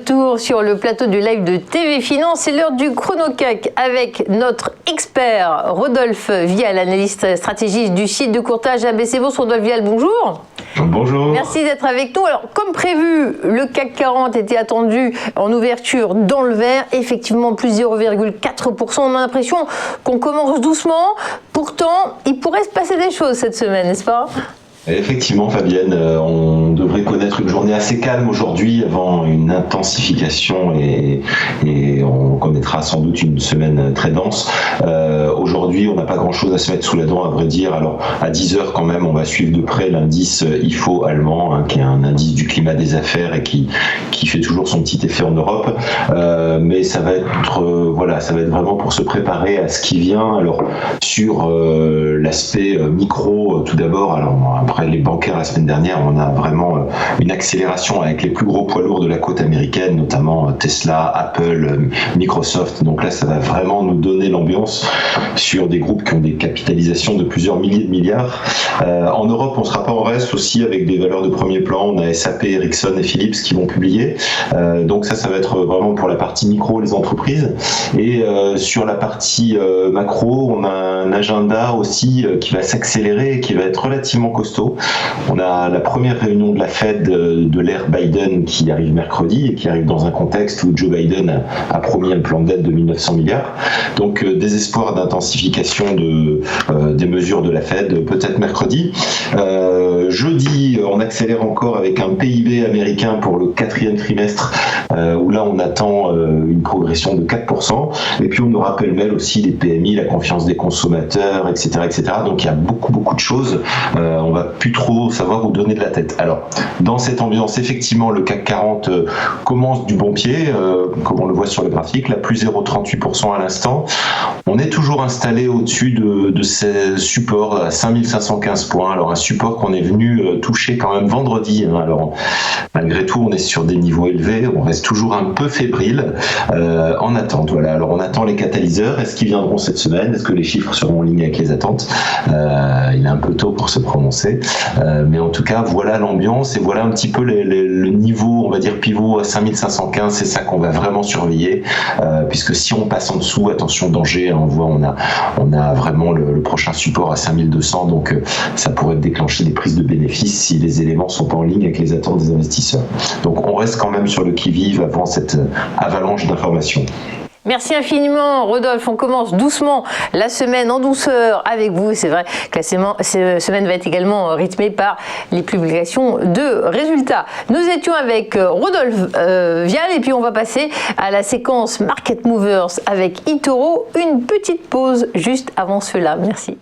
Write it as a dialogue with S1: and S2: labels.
S1: retour sur le plateau du live de TV Finance. C'est l'heure du chrono-CAC avec notre expert Rodolphe Vial, analyste stratégiste du site de courtage ABC Bourse. Rodolphe Vial, bonjour.
S2: Bonjour.
S1: Merci d'être avec nous. Alors, comme prévu, le CAC 40 était attendu en ouverture dans le vert. Effectivement, plus 0,4%. On a l'impression qu'on commence doucement. Pourtant, il pourrait se passer des choses cette semaine, n'est-ce pas ?
S2: Effectivement, Fabienne, on devrait connaître une journée assez calme aujourd'hui avant une intensification et on connaîtra sans doute une semaine très dense. Aujourd'hui, on n'a pas grand-chose à se mettre sous la dent, à vrai dire. Alors, à 10h quand même, on va suivre de près l'indice IFO allemand, qui est un indice du climat des affaires et qui fait toujours son petit effet en Europe. Mais ça va être, ça va être vraiment pour se préparer à ce qui vient. Alors, sur l'aspect micro, tout d'abord, alors après les bancaires la semaine dernière, on a vraiment une accélération avec les plus gros poids lourds de la côte américaine, notamment Tesla, Apple, Microsoft. Donc là, ça va vraiment nous donner l'ambiance sur des groupes qui ont des capitalisations de plusieurs milliers de milliards. En Europe, on ne sera pas en reste aussi avec des valeurs de premier plan. On a SAP, Ericsson et Philips qui vont publier. Donc ça va être vraiment pour la partie micro, les entreprises. Et sur la partie macro, on a un agenda aussi qui va s'accélérer et qui va être relativement costaud. On a la première réunion de la Fed de l'ère Biden qui arrive mercredi et qui arrive dans un contexte où Joe Biden a promis un plan d'aide de 1900 milliards. Donc des espoirs d'intensification des mesures de la Fed peut-être mercredi. Jeudi, on accélère encore avec un PIB américain pour le 4e trimestre où là on attend une progression de 4%. Et puis on aura pêle-mêle aussi les PMI, la confiance des consommateurs, etc., etc. Donc il y a beaucoup de choses. On va plus trop savoir où donner de la tête. Alors, dans cette ambiance, effectivement, le CAC 40 commence du bon pied, comme on le voit sur le graphique, là, plus 0,38% à l'instant. On est toujours installé au-dessus de ces supports à 5515 points. Alors, un support qu'on est venu toucher quand même vendredi. Alors, malgré tout, on est sur des niveaux élevés. On reste toujours un peu fébrile en attente. Voilà. Alors, on attend les catalyseurs. Est-ce qu'ils viendront cette semaine ? Est-ce que les chiffres seront en ligne avec les attentes ? Il est un peu tôt pour se prononcer. Mais en tout cas, voilà l'ambiance et voilà un petit peu le niveau, on va dire pivot à 5515, c'est ça qu'on va vraiment surveiller, puisque si on passe en dessous, attention danger, on voit on a vraiment le prochain support à 5200, donc ça pourrait déclencher des prises de bénéfices si les éléments sont pas en ligne avec les attentes des investisseurs. Donc on reste quand même sur le qui-vive avant cette avalanche d'informations.
S1: Merci infiniment, Rodolphe. On commence doucement la semaine en douceur avec vous. C'est vrai que cette semaine va être également rythmée par les publications de résultats. Nous étions avec Rodolphe Vial et puis on va passer à la séquence Market Movers avec eToro. Une petite pause juste avant cela. Merci.